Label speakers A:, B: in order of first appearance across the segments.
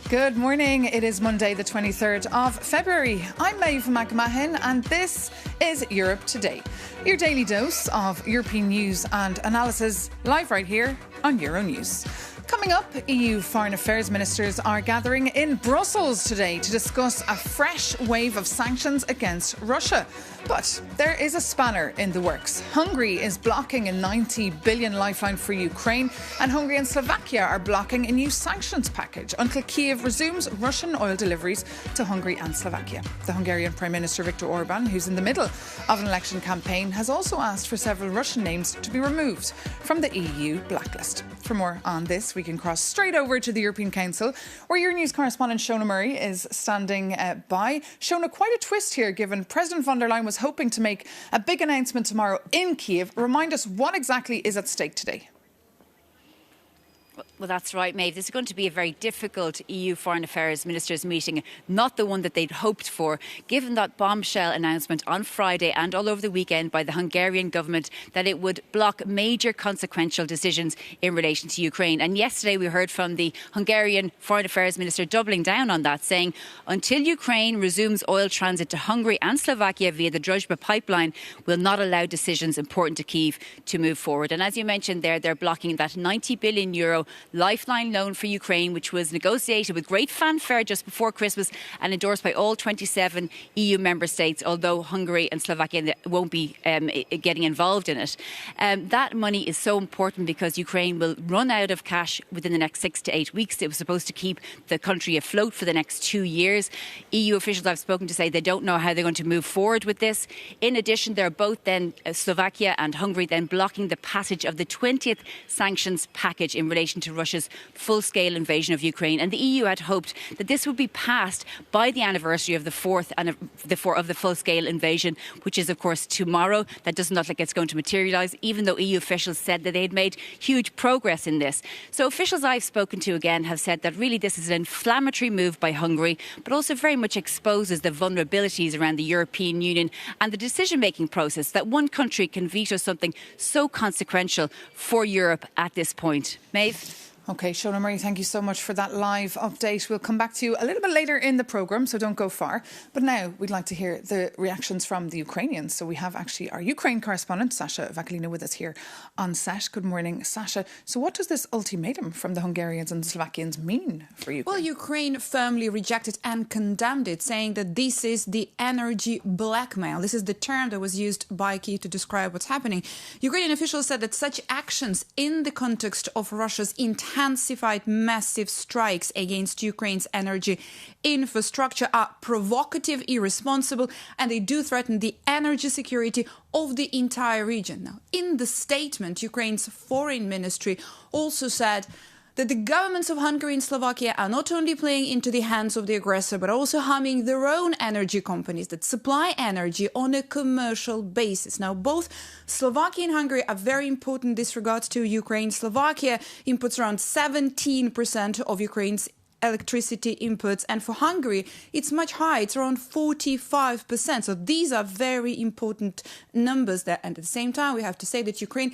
A: Good morning. It is Monday, the 23rd of February. I'm Maeve McMahon, and this is Europe Today, your daily dose of European news and analysis, live right here on Euronews. Coming up, EU foreign affairs ministers are gathering in Brussels today to discuss a fresh wave of sanctions against Russia. But there is a spanner in the works. Hungary is blocking a 90 billion lifeline for Ukraine, and Hungary and Slovachia are blocking a new sanctions package until Kiev resumes Russian oil deliveries to Hungary and Slovakia. The Hungarian Prime Minister Viktor Orban, who's in the middle of an election campaign, has also asked for several Russian names to be removed from the EU blacklist. For more on this, we can cross straight over to the European Council, where Euronews correspondent Shona Murray is standing by. Shona, quite a twist here, given President von der Leyen was hoping to make a big announcement tomorrow in Kiev. Remind us, what exactly is at stake today?
B: Well, that's right, Maeve. This is going to be a very difficult EU Foreign Affairs Ministers meeting, not the one that they'd hoped for, given that bombshell announcement on Friday and all over the weekend by the Hungarian government that it would block major consequential decisions in relation to Ukraine. And yesterday we heard from the Hungarian Foreign Affairs Minister doubling down on that, saying until Ukraine resumes oil transit to Hungary and Slovakia via the Druzhba pipeline, will not allow decisions important to Kyiv to move forward. And as you mentioned there, they're blocking that €90 billion lifeline loan for Ukraine, which was negotiated with great fanfare just before Christmas and endorsed by all 27 EU member states, although Hungary and Slovakia won't be getting involved in it. That money is so important because Ukraine will run out of cash within the next 6 to 8 weeks. It was supposed to keep the country afloat for the next 2 years. EU officials I've spoken to say they don't know how they're going to move forward with this. In addition, they're both then, Slovakia and Hungary, then blocking the passage of the 20th sanctions package in relation to Russia's full-scale invasion of Ukraine. And the EU had hoped that this would be passed by the anniversary of the fourth of the full-scale invasion, which is, of course, tomorrow. That doesn't look like it's going to materialise, even though EU officials said that they had made huge progress in this. So officials I've spoken to, again, have said that really this is an inflammatory move by Hungary, but also very much exposes the vulnerabilities around the European Union and the decision-making process, that one country can veto something so consequential for Europe at this point. Maeve?
A: OK, Shona Murray, thank you so much for that live update. We'll come back to you a little bit later in the programme, so don't go far. But now we'd like to hear the reactions from the Ukrainians. So we have actually our Ukraine correspondent, Sasha Vakalina, with us here on set. Good morning, Sasha. So what does this ultimatum from the Hungarians and the Slovakians mean for Ukraine?
C: Well, Ukraine firmly rejected and condemned it, saying that this is the energy blackmail. This is the term that was used by Kyiv to describe what's happening. Ukrainian officials said that such actions in the context of Russia's intensified massive strikes against Ukraine's energy infrastructure are provocative, irresponsible, and they do threaten the energy security of the entire region. Now, in the statement, Ukraine's foreign ministry also said that the governments of Hungary and Slovakia are not only playing into the hands of the aggressor, but also harming their own energy companies that supply energy on a commercial basis. Now, both Slovakia and Hungary are very important in this regard to Ukraine. Slovakia imports around 17% of Ukraine's electricity inputs, and for Hungary it's much higher, it's around 45%. So these are very important numbers there. And at the same time, we have to say that Ukraine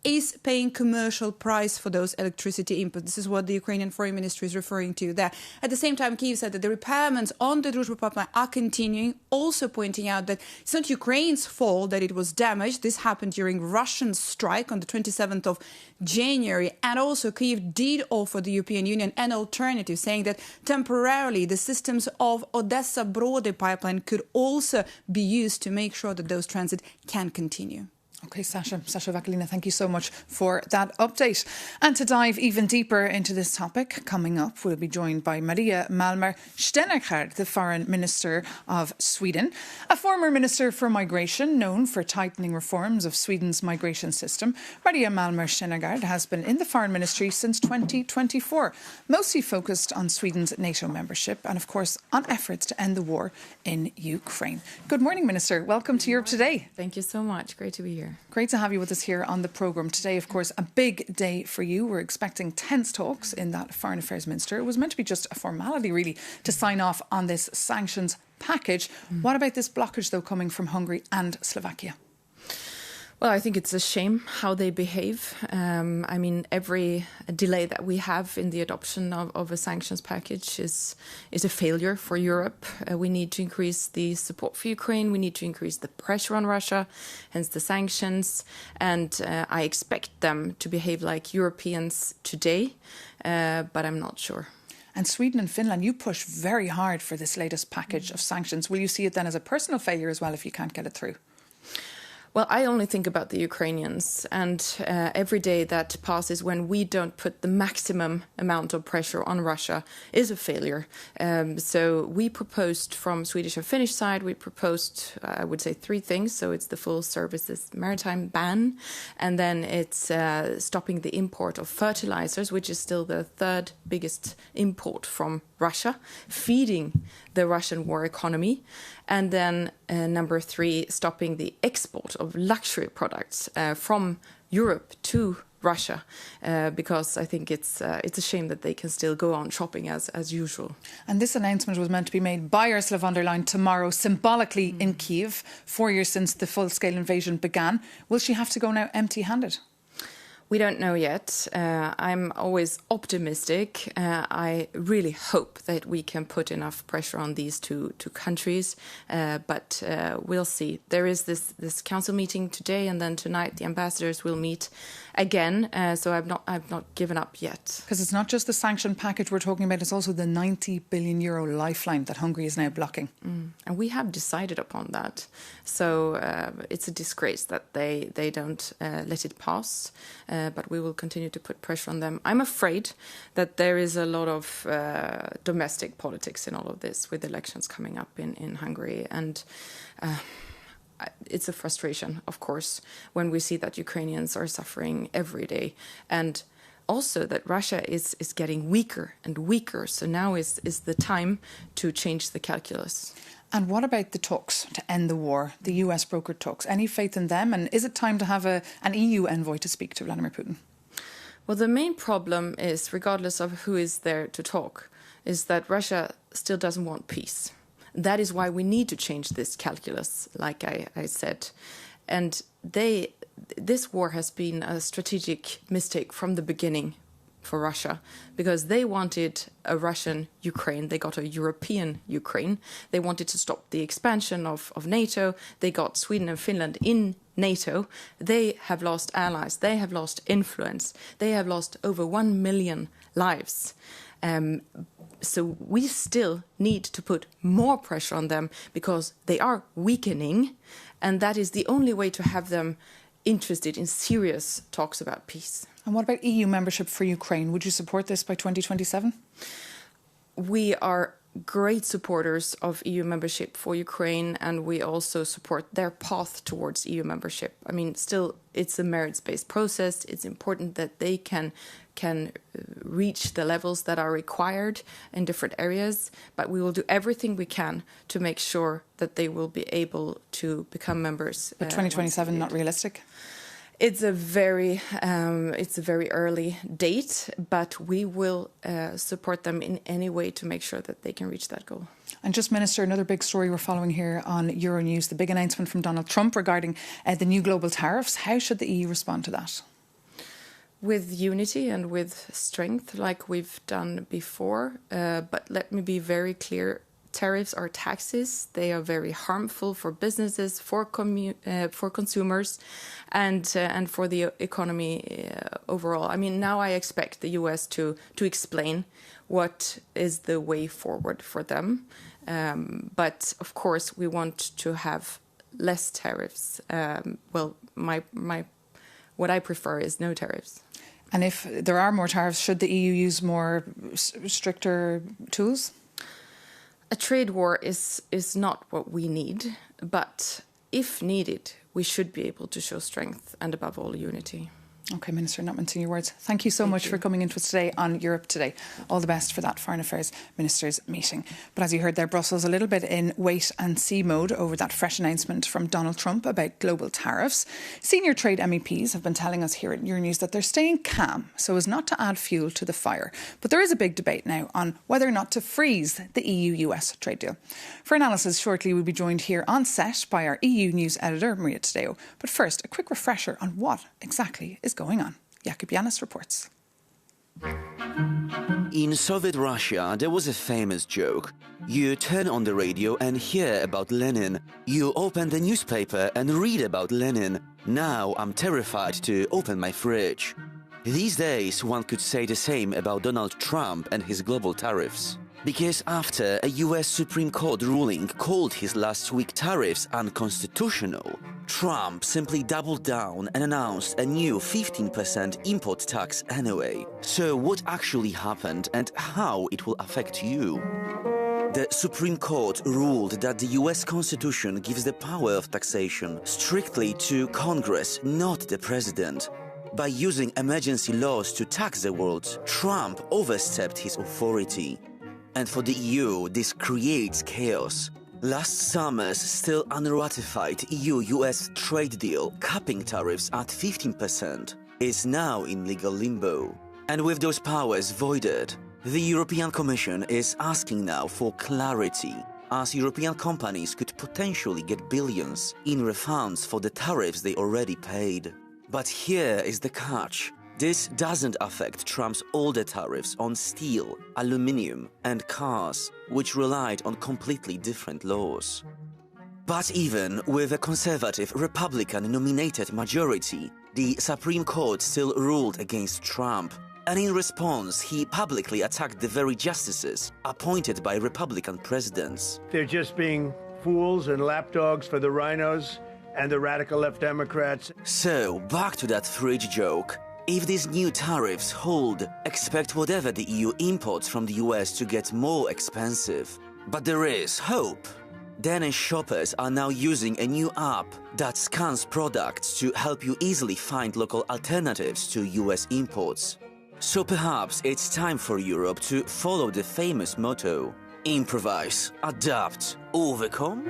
C: is paying commercial price for those electricity inputs. This is what the Ukrainian Foreign Ministry is referring to there. At the same time, Kyiv said that the repairments on the Druzhba pipeline are continuing, also pointing out that it's not Ukraine's fault that it was damaged. This happened during Russian strike on the 27th of January. And also Kyiv did offer the European Union an alternative, saying that temporarily the systems of Odessa-Brody pipeline could also be used to make sure that those transit can continue.
A: OK, Sasha Vakalina, thank you so much for that update. And to dive even deeper into this topic, coming up, we'll be joined by Maria Malmer Stenergaard, the Foreign Minister of Sweden, a former Minister for Migration known for tightening reforms of Sweden's migration system. Maria Malmer Stenergaard has been in the Foreign Ministry since 2024, mostly focused on Sweden's NATO membership and, of course, on efforts to end the war in Ukraine. Good morning, Minister. Welcome to Europe Today.
D: Thank you so much. Great to be here.
A: Great to have you with us here on the programme today. Of course, a big day for you. We're expecting tense talks in that Foreign Affairs Minister. It was meant to be just a formality, really, to sign off on this sanctions package. What about this blockage, though, coming from Hungary and Slovakia?
D: Well, I think it's a shame how they behave. I mean, every delay that we have in the adoption of a sanctions package is a failure for Europe. We need to increase the support for Ukraine. We need to increase the pressure on Russia, hence the sanctions. And I expect them to behave like Europeans today, but I'm not sure.
A: And Sweden and Finland, you push very hard for this latest package of sanctions. Will you see it then as a personal failure as well if you can't get it through?
D: Well, I only think about the Ukrainians, and every day that passes when we don't put the maximum amount of pressure on Russia is a failure. So we proposed from Swedish and Finnish side, we proposed, I would say, 3 things. So it's the full services maritime ban, and then it's stopping the import of fertilizers, which is still the 3rd biggest import from Russia, feeding the Russian war economy. And then number 3, stopping the export of luxury products from Europe to Russia, because I think it's a shame that they can still go on shopping as usual.
A: And this announcement was meant to be made by Ursula von der Leyen tomorrow, symbolically in Kyiv, 4 years since the full-scale invasion began. Will she have to go now empty-handed?
D: We don't know yet. I'm always optimistic. I really hope that we can put enough pressure on these two countries, but we'll see. There is this council meeting today, and then tonight the ambassadors will meet again. So I've not given up yet.
A: Because it's not just the sanction package we're talking about; it's also the €90 billion lifeline that Hungary is now blocking.
D: And we have decided upon that. So it's a disgrace that they don't let it pass. But we will continue to put pressure on them. I'm afraid that there is a lot of domestic politics in all of this, with elections coming up in Hungary. And it's a frustration, of course, when we see that Ukrainians are suffering every day. And also that Russia is getting weaker and weaker. So now is the time to change the calculus.
A: And what about the talks to end the war, the US brokered talks? Any faith in them? And is it time to have an EU envoy to speak to Vladimir Putin?
D: Well, the main problem is, regardless of who is there to talk, is that Russia still doesn't want peace. That is why we need to change this calculus, like I said. And this war has been a strategic mistake from the beginning for Russia, because they wanted a Russian Ukraine. They got a European Ukraine. They wanted to stop the expansion of NATO. They got Sweden and Finland in NATO. They have lost allies. They have lost influence. They have lost over 1 million lives. So we still need to put more pressure on them, because they are weakening, and that is the only way to have them interested in serious talks about peace.
A: And what about EU membership for Ukraine? Would you support this by 2027?
D: We are great supporters of EU membership for Ukraine, and we also support their path towards EU membership. I mean, still, it's a merits-based process. It's important that they can reach the levels that are required in different areas, but we will do everything we can to make sure that they will be able to become members.
A: But 2027 not realistic?
D: It's a very early date, but we will support them in any way to make sure that they can reach that goal.
A: And just, Minister, another big story we're following here on Euronews, the big announcement from Donald Trump regarding the new global tariffs. How should the EU respond to that?
D: With unity and with strength, like we've done before. But let me be very clear. Tariffs are taxes. They are very harmful for businesses, for consumers, and for the economy overall. I mean, now I expect the US to explain what is the way forward for them. But of course, we want to have less tariffs. What I prefer is no tariffs.
A: And if there are more tariffs, should the EU use more stricter tools?
D: A trade war is not what we need, but if needed, we should be able to show strength and, above all, unity.
A: OK, Minister, not mincing your words. Thank you so much for coming into us today on Europe Today. All the best for that Foreign Affairs Ministers meeting. But as you heard there, Brussels a little bit in wait and see mode over that fresh announcement from Donald Trump about global tariffs. Senior trade MEPs have been telling us here at Euronews that they're staying calm so as not to add fuel to the fire. But there is a big debate now on whether or not to freeze the EU-US trade deal. For analysis, shortly we'll be joined here on set by our EU News editor, Maria Tadeo. But first, a quick refresher on what exactly is going on. Jakub Janis reports.
E: In Soviet Russia, there was a famous joke. You turn on the radio and hear about Lenin. You open the newspaper and read about Lenin. Now I'm terrified to open my fridge. These days, one could say the same about Donald Trump and his global tariffs. Because after a US Supreme Court ruling called his last week tariffs unconstitutional, Trump simply doubled down and announced a new 15% import tax anyway. So what actually happened and how it will affect you? The Supreme Court ruled that the US Constitution gives the power of taxation strictly to Congress, not the president. By using emergency laws to tax the world, Trump overstepped his authority. And for the EU, this creates chaos. Last summer's still unratified EU-US trade deal, capping tariffs at 15%, is now in legal limbo. And with those powers voided, the European Commission is asking now for clarity, as European companies could potentially get billions in refunds for the tariffs they already paid. But here is the catch. This doesn't affect Trump's older tariffs on steel, aluminium and cars, which relied on completely different laws. But even with a conservative Republican-nominated majority, the Supreme Court still ruled against Trump. And in response, he publicly attacked the very justices appointed by Republican presidents.
F: They're just being fools and lapdogs for the rhinos and the radical left Democrats.
E: So, back to that fridge joke. If these new tariffs hold, expect whatever the EU imports from the US to get more expensive. But there is hope. Danish shoppers are now using a new app that scans products to help you easily find local alternatives to US imports. So perhaps it's time for Europe to follow the famous motto: improvise, adapt, overcome?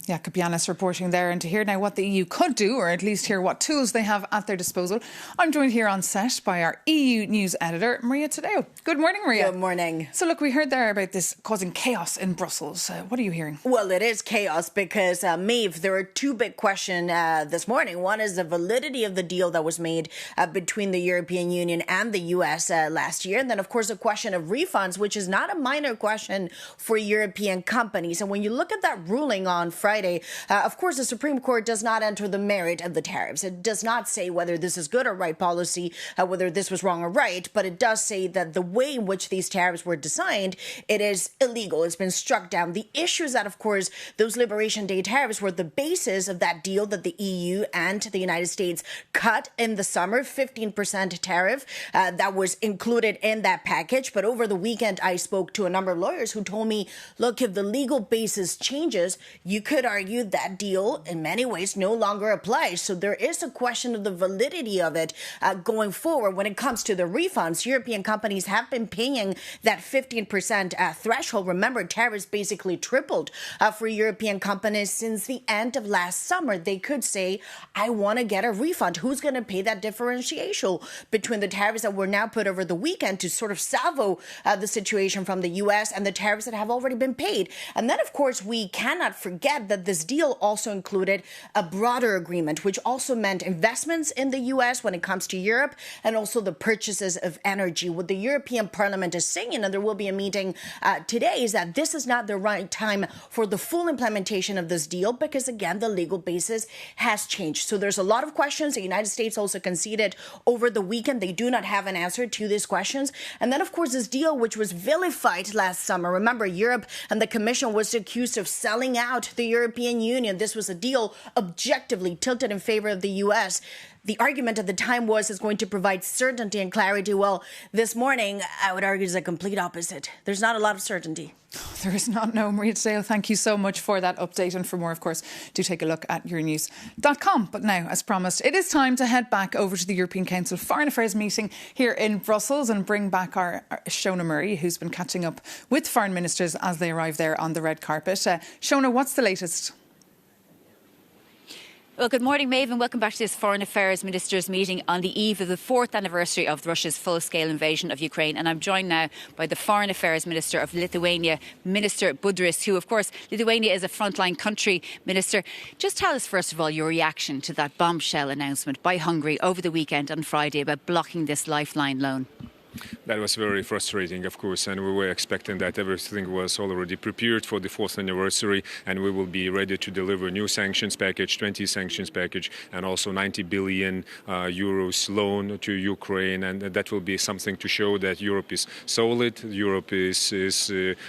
A: Jakub Janis reporting there. And to hear now what the EU could do, or at least hear what tools they have at their disposal, I'm joined here on set by our EU News editor, Maria Tadeo. Good morning, Maria.
G: Good morning.
A: So look, we heard there about this causing chaos in Brussels. What are you hearing?
G: Well, it is chaos because, Maeve, there are two big questions this morning. One is the validity of the deal that was made between the European Union and the US last year. And then, of course, a question of refunds, which is not a minor question for European companies. And when you look at that ruling on Friday, of course, the Supreme Court does not enter the merit of the tariffs. It does not say whether this is good or right policy, whether this was wrong or right, but it does say that the way in which these tariffs were designed, it is illegal. It's been struck down. The issue is that, of course, those Liberation Day tariffs were the basis of that deal that the EU and the United States cut in the summer, 15% tariff that was included in that package. But over the weekend, I spoke to a number of lawyers who told me, look, if the legal basis changes, you could argue that deal in many ways no longer applies. So there is a question of the validity of it going forward. When it comes to the refunds, European companies have been paying that 15% threshold. Remember, tariffs basically tripled for European companies since the end of last summer. They could say, I want to get a refund. Who's going to pay that differential between the tariffs that were now put over the weekend to sort of salvo the situation from the US and the tariffs that have already been paid? And then, of course, we cannot forget that this deal also included a broader agreement, which also meant investments in the US when it comes to Europe and also the purchases of energy. What the European Parliament is saying, and there will be a meeting today, is that this is not the right time for the full implementation of this deal because, again, the legal basis has changed. So there's a lot of questions. The United States also conceded over the weekend. They do not have an answer to these questions. And then, of course, this deal, which was vilified last summer. Remember, Europe and the Commission was accused of selling out the European Union. This was a deal objectively tilted in favor of the U.S. The argument at the time was it's going to provide certainty and clarity. Well, this morning, I would argue is a complete opposite. There's not a lot of certainty.
A: There is not, no. Maria Dale, thank you so much for that update. And for more, of course, do take a look at Euronews.com. But now, as promised, it is time to head back over to the European Council Foreign Affairs meeting here in Brussels and bring back our Shona Murray, who's been catching up with foreign ministers as they arrive there on the red carpet. Shona, what's the latest?
B: Well, good morning, Maeve, and welcome back to this Foreign Affairs Ministers meeting on the eve of the 4th anniversary of Russia's full-scale invasion of Ukraine. And I'm joined now by the Foreign Affairs Minister of Lithuania, Minister Budrys, who, of course, Lithuania is a frontline country. Minister, just tell us, first of all, your reaction to that bombshell announcement by Hungary over the weekend on Friday about blocking this lifeline loan.
H: That was very frustrating, of course, and we were expecting that everything was already prepared for the 4th anniversary, and we will be ready to deliver new sanctions package, 20 sanctions package, and also 90 billion euros loan to Ukraine, and that will be something to show that Europe is solid, Europe is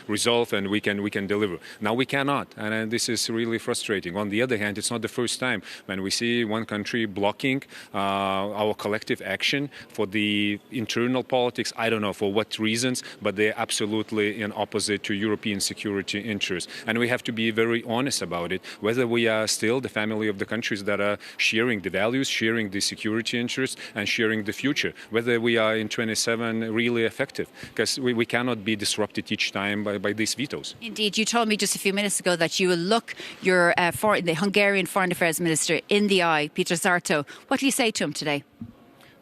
H: resolved, and we can deliver. Now we cannot, and this is really frustrating. On the other hand, it's not the first time when we see one country blocking our collective action for the internal politics. I don't know for what reasons, but they're absolutely in opposite to European security interests. And we have to be very honest about it, whether we are still the family of the countries that are sharing the values, sharing the security interests, and sharing the future, whether we are in 27 really effective, because we cannot be disrupted each time by these vetoes.
B: Indeed, you told me just a few minutes ago that you will look your the Hungarian Foreign Affairs Minister in the eye, Peter Szarto. What do you say to him today?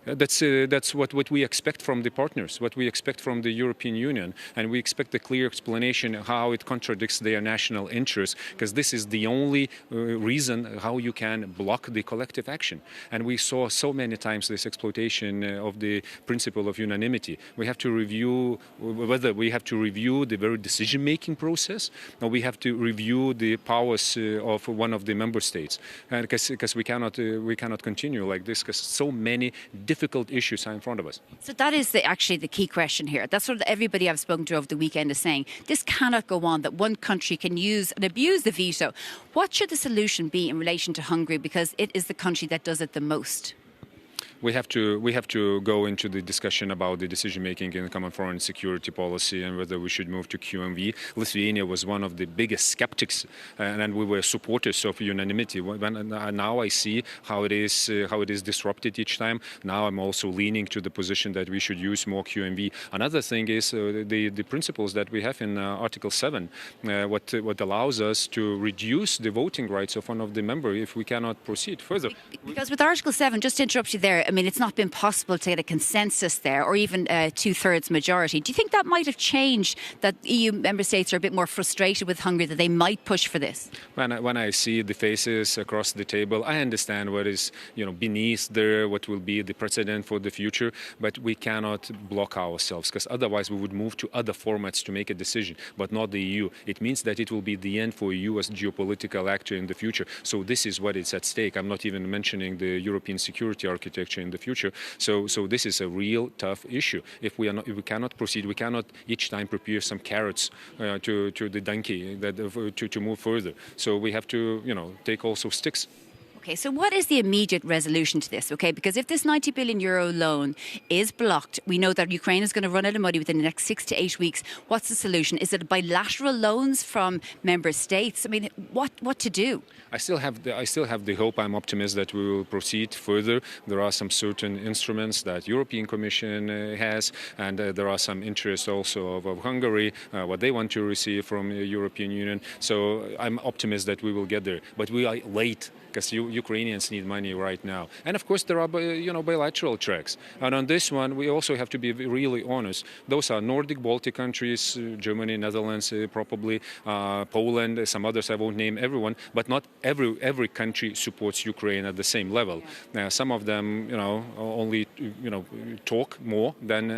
H: That's what we expect from the partners, what we expect from the European Union, and we expect a clear explanation of how it contradicts their national interests, because this is the only reason how you can block the collective action. And we saw so many times this exploitation of the principle of unanimity. We have to review whether we have to review the very decision-making process, or we have to review the powers of one of the member states, because we cannot continue like this, because so many difficult issues are in front of us.
B: So that is actually the key question here. That's what everybody I've spoken to over the weekend is saying. This cannot go on, that one country can use and abuse the veto. What should the solution be in relation to Hungary, because it is the country that does it the most?
H: We have to go into the discussion about the decision-making in the common foreign security policy and whether we should move to QMV. Lithuania was one of the biggest skeptics, and we were supporters of unanimity. Now I see how it is disrupted each time. Now I'm also leaning to the position that we should use more QMV. Another thing is the principles that we have in Article 7, what allows us to reduce the voting rights of one of the members if we cannot proceed further.
B: Because with Article 7, just to interrupt you there, I mean, it's not been possible to get a consensus there, or even a two-thirds majority. Do you think that might have changed, that EU member states are a bit more frustrated with Hungary, that they might push for this?
H: When I see the faces across the table, I understand what is beneath there, what will be the precedent for the future, but we cannot block ourselves, because otherwise we would move to other formats to make a decision, but not the EU. It means that it will be the end for EU as a geopolitical actor in the future. So this is what is at stake. I'm not even mentioning the European security architecture in the future. So this is a real tough issue. If we cannot proceed, we cannot each time prepare some carrots to the donkey to move further. So we have to take also sticks.
B: Okay, so what is the immediate resolution to this? Okay, because if this 90 billion euro loan is blocked, we know that Ukraine is going to run out of money within the next 6 to 8 weeks. What's the solution? Is it bilateral loans from member states? I mean, what to do?
H: I still have the hope. I'm optimistic that we will proceed further. There are some certain instruments that European Commission has, and there are some interest also of Hungary, what they want to receive from the European Union. So I'm optimistic that we will get there. But we are late, because Ukrainians need money right now. And of course there are bilateral tracks. And on this one we also have to be really honest. Those are Nordic, Baltic countries, Germany, Netherlands, probably Poland, some others. I won't name everyone, but not every country supports Ukraine at the same level. Some of them only talk more than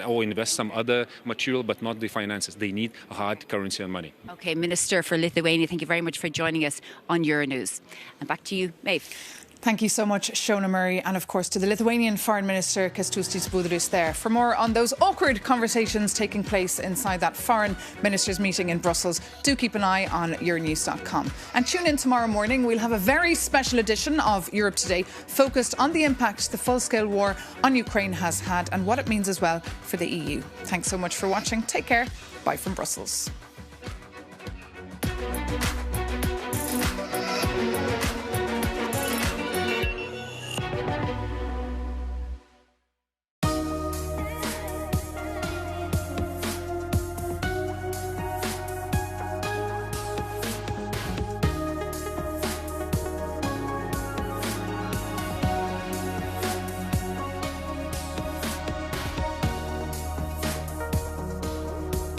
H: or invest some other material, but not the finances. They need hard currency and money.
B: Okay, Minister for Lithuania, thank you very much for joining us on Euronews. And back to you, Maeve.
A: Thank you so much, Shona Murray, and of course to the Lithuanian Foreign Minister, Kęstutis Budrys there. For more on those awkward conversations taking place inside that foreign ministers meeting in Brussels, do keep an eye on Euronews.com. And tune in tomorrow morning. We'll have a very special edition of Europe Today focused on the impact the full-scale war on Ukraine has had and what it means as well for the EU. Thanks so much for watching. Take care. Bye from Brussels.